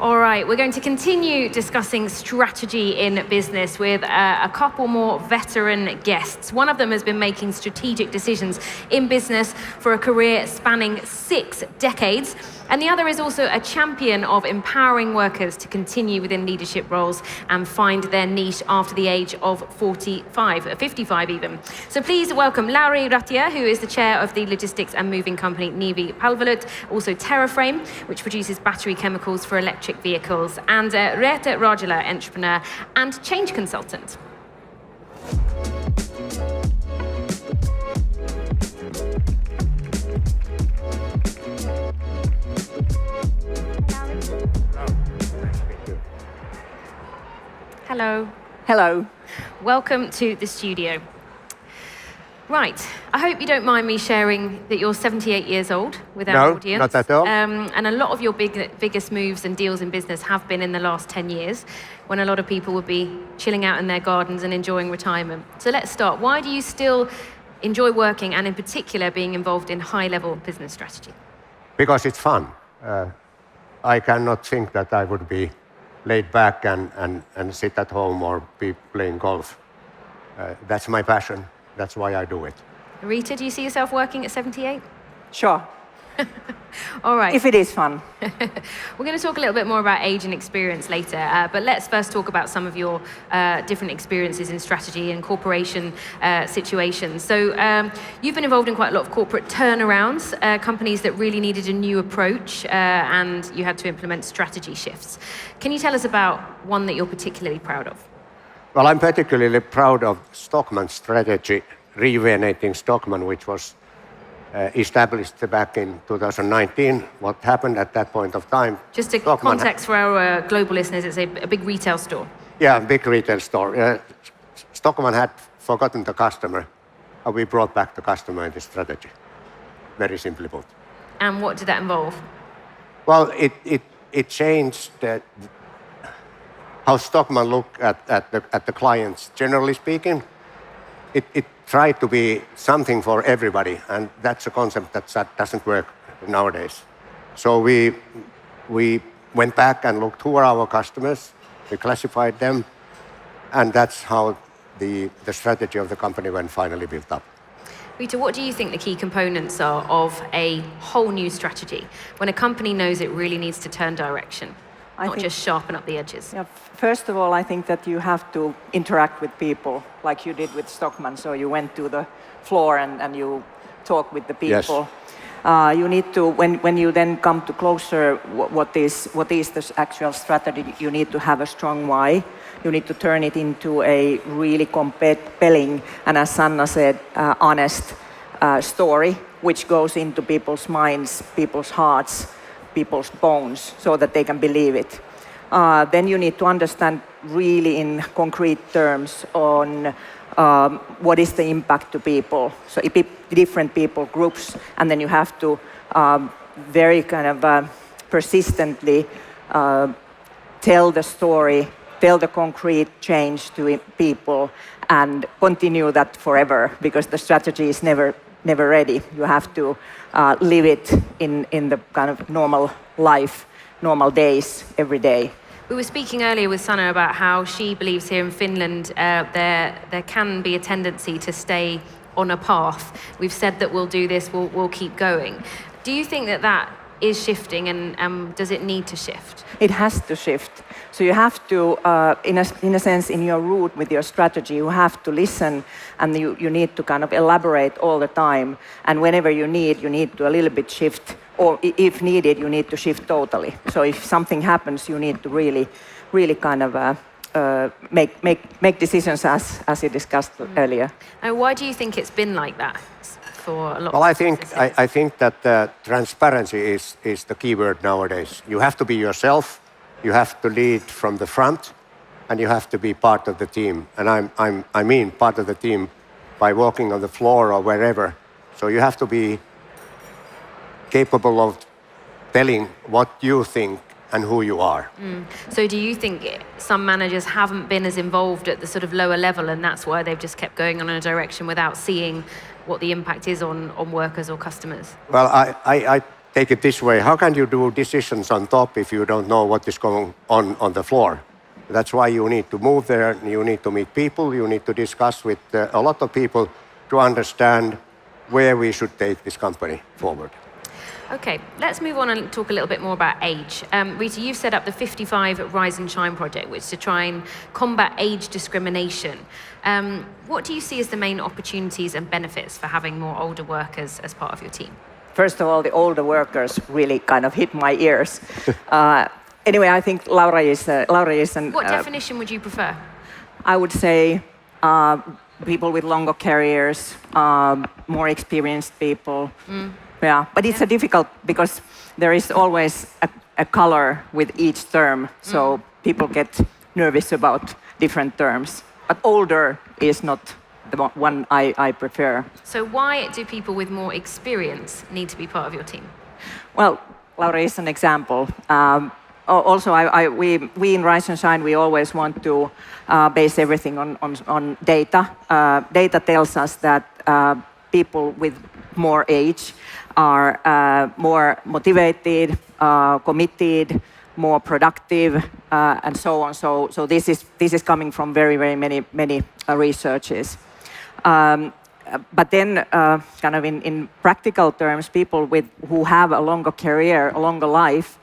All right, we're going to continue discussing strategy in business with a couple more veteran guests. One of them has been making strategic decisions in business for a career spanning 6 decades. And the other is also a champion of empowering workers to continue within leadership roles and find their niche after the age of 55 even. So please welcome Lauri, Ratia, who is the chair of the logistics and moving company nbforum, also TerraFrame, which produces battery chemicals for electric vehicles, and Reetta, Rajala, entrepreneur and change consultant. Hello. Hello. Welcome to the studio. Right, I hope you don't mind me sharing that you're 78 years old with our audience. No, not at all. And a lot of your biggest moves and deals in business have been in the last 10 years, when a lot of people would be chilling out in their gardens and enjoying retirement. So let's start. Why do you still enjoy working, and in particular being involved in high-level business strategy? Because it's fun. I cannot think that I would be laid back and sit at home or be playing golf. That's my passion. That's why I do it. Reetta, do you see yourself working at 78? Sure. All right. If it is fun. We're going to talk a little bit more about age and experience later, but let's first talk about some of your different experiences in strategy and corporation situations. So you've been involved in quite a lot of corporate turnarounds, companies that really needed a new approach, and you had to implement strategy shifts. Can you tell us about one that you're particularly proud of? Well, I'm particularly proud of Stockmann's strategy, rejuvenating Stockmann, which was established back in 2019. What happened at that point of time? Just a context for our global listeners, it's a big retail store. Yeah, big retail store. Stockmann had forgotten the customer, and we brought back the customer in the strategy. Very simply put. And what did that involve? Well, it changed how Stockmann looked at the clients. Generally speaking, it tried to be something for everybody, and that's a concept that doesn't work nowadays. So we went back and looked who are our customers, we classified them, and that's how the strategy of the company went finally built up. Reetta, what do you think the key components are of a whole new strategy when a company knows it really needs to turn direction? Not just sharpen up the edges. Yeah, first of all, I think that you have to interact with people like you did with Stockmann. So you went to the floor and you talk with the people. Yes. You need to, when you then come to closer, what is the actual strategy, you need to have a strong why. You need to turn it into a really compelling, and as Sanna said, honest story, which goes into people's minds, people's hearts, people's bones, so that they can believe it. Then you need to understand really in concrete terms on what is the impact to people. So different people groups, and then you have to very kind of persistently tell the story, tell the concrete change to people, and continue that forever, because the strategy is never ready. You have to live it in the kind of normal life, normal days, every day. We were speaking earlier with Sanna about how she believes here in Finland there can be a tendency to stay on a path. We've said that we'll do this, we'll keep going. Do you think that is shifting, and does it need to shift? It has to shift. So you have to, in a sense, in your route with your strategy, you have to listen, and you need to kind of elaborate all the time. And whenever you need to a little bit shift, or if needed, you need to shift totally. So if something happens, you need to really kind of make decisions as you discussed earlier. Now, why do you think it's been like that for a lot? Well, I think that transparency is the key word nowadays. You have to be yourself. You have to lead from the front, and you have to be part of the team. And I mean part of the team by walking on the floor or wherever. So you have to be capable of telling what you think and who you are. So do you think some managers haven't been as involved at the sort of lower level, and that's why they've just kept going on in a direction without seeing what the impact is on workers or customers? Well, take it this way. How can you do decisions on top if you don't know what is going on the floor? That's why you need to move there, you need to meet people, you need to discuss with a lot of people to understand where we should take this company forward. Okay, let's move on and talk a little bit more about age. Reetta, you've set up the 55 Rise and Shine project, which is to try and combat age discrimination. What do you see as the main opportunities and benefits for having more older workers as part of your team? First of all, the older workers really kind of hit my ears. Anyway, I think Lauri is an... What definition would you prefer? I would say people with longer careers, more experienced people. Yeah, but it's a difficult because there is always a color with each term, so people get nervous about different terms. But older is not the one I prefer. So why do people with more experience need to be part of your team? Well, Lauri is an example. Also, we in Rise and Shine, we always want to base everything on data. Data tells us that people with more age are more motivated, committed, more productive, and so on. So this is coming from very many researches. But then, kind of in practical terms, people who have a longer career, a longer life,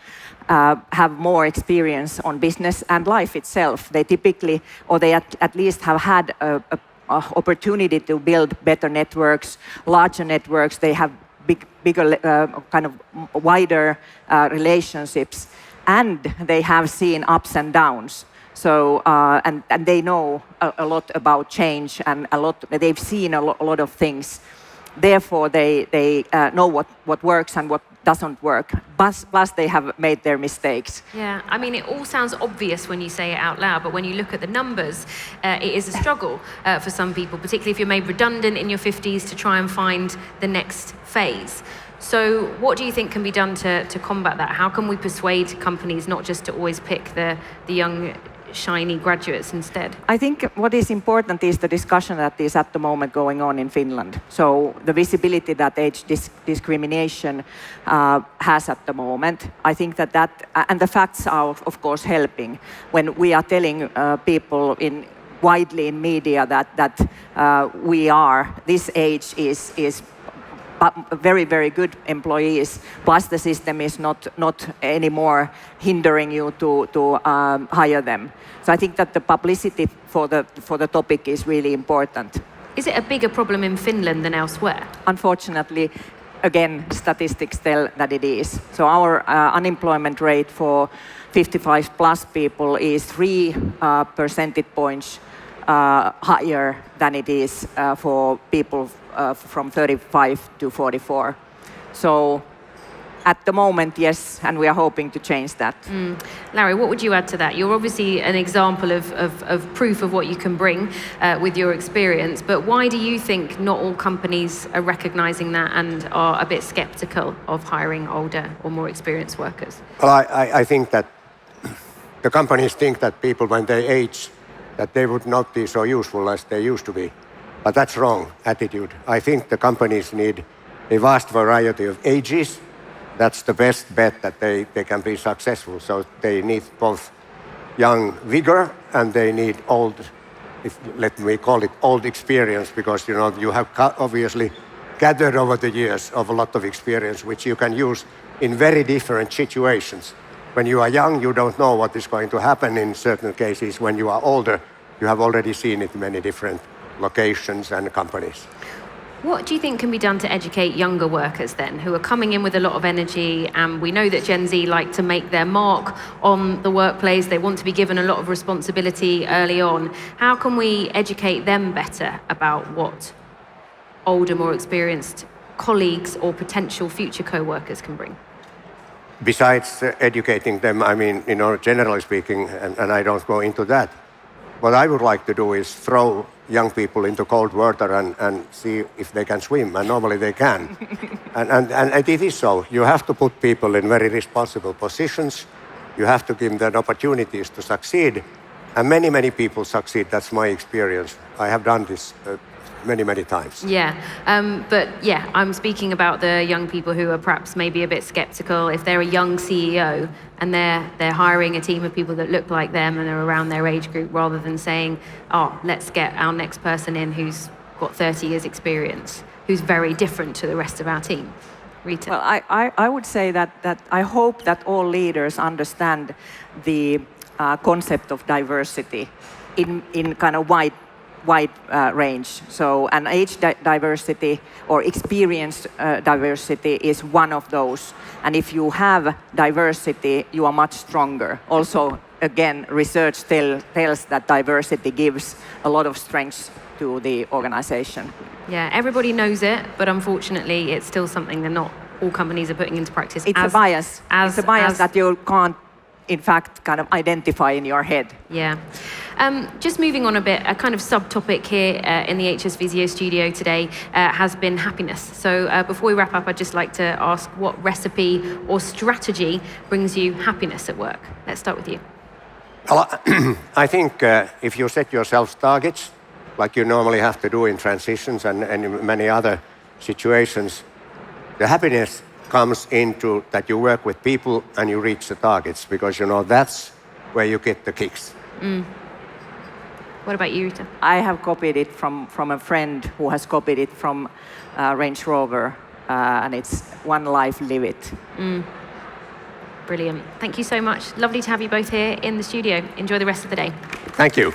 have more experience on business and life itself. They typically, or they at least have had a opportunity to build better networks, larger networks. They have bigger, kind of wider relationships, and they have seen ups and downs. So and they know a lot about change, and they've seen a lot of things. Therefore, they know what works and what doesn't work. Plus, they have made their mistakes. Yeah, I mean, it all sounds obvious when you say it out loud, but when you look at the numbers, it is a struggle for some people, particularly if you're made redundant in your 50s to try and find the next phase. So what do you think can be done to combat that? How can we persuade companies not just to always pick the young, shiny graduates instead? I think what is important is the discussion that is at the moment going on in Finland. So the visibility that age discrimination has at the moment, I think that and the facts are of course helping when we are telling people widely in media that this age is very good employees, plus the system is not anymore hindering you to hire them. So I think that the publicity for the topic is really important. Is it a bigger problem in Finland than elsewhere? Unfortunately, again, statistics tell that it is. So our unemployment rate for 55 plus people is 3 percentage points higher than it is for people from 35 to 44. So at the moment, yes, and we are hoping to change that. Lauri, what would you add to that? You're obviously an example of proof of what you can bring with your experience, but why do you think not all companies are recognizing that and are a bit skeptical of hiring older or more experienced workers? Well, I think that the companies think that people, when they age, that they would not be so useful as they used to be. But that's wrong attitude. I think the companies need a vast variety of ages. That's the best bet that they can be successful. So they need both young vigor and they need old, let me call it old experience, because you have obviously gathered over the years of a lot of experience which you can use in very different situations. When you are young, you don't know what is going to happen in certain cases. When you are older, you have already seen it in many different locations and companies. What do you think can be done to educate younger workers then, who are coming in with a lot of energy? And we know that Gen Z like to make their mark on the workplace. They want to be given a lot of responsibility early on. How can we educate them better about what older, more experienced colleagues or potential future co-workers can bring? Besides educating them, I mean, generally speaking, and I don't go into that, what I would like to do is throw young people into cold water and see if they can swim, and normally they can. and it is so. You have to put people in very responsible positions. You have to give them opportunities to succeed. And many people succeed. That's my experience. I have done this many times. Yeah, but yeah, I'm speaking about the young people who are perhaps maybe a bit skeptical. If they're a young CEO and they're hiring a team of people that look like them and are around their age group, rather than saying, oh, let's get our next person in who's got 30 years experience, who's very different to the rest of our team. Reetta? Well, I would say that I hope that all leaders understand the concept of diversity in kind of wide range. So an age diversity or experience diversity is one of those. And if you have diversity, you are much stronger. Also, again, research tells that diversity gives a lot of strength to the organization. Yeah, everybody knows it, but unfortunately, it's still something that not all companies are putting into practice. It's a bias. It's a bias that you can't, in fact, kind of identify in your head. Yeah. Just moving on a bit, a kind of subtopic here in the HS Visio studio today has been happiness. So before we wrap up, I'd just like to ask what recipe or strategy brings you happiness at work? Let's start with you. Well, I think if you set yourselves targets, like you normally have to do in transitions and in many other situations, the happiness comes into that you work with people and you reach the targets, because you know that's where you get the kicks. What about you, Reetta? I have copied it from a friend who has copied it from Range Rover, and it's one life, live it. Brilliant. Thank you so much. Lovely to have you both here in the studio. Enjoy the rest of the day. Thank you.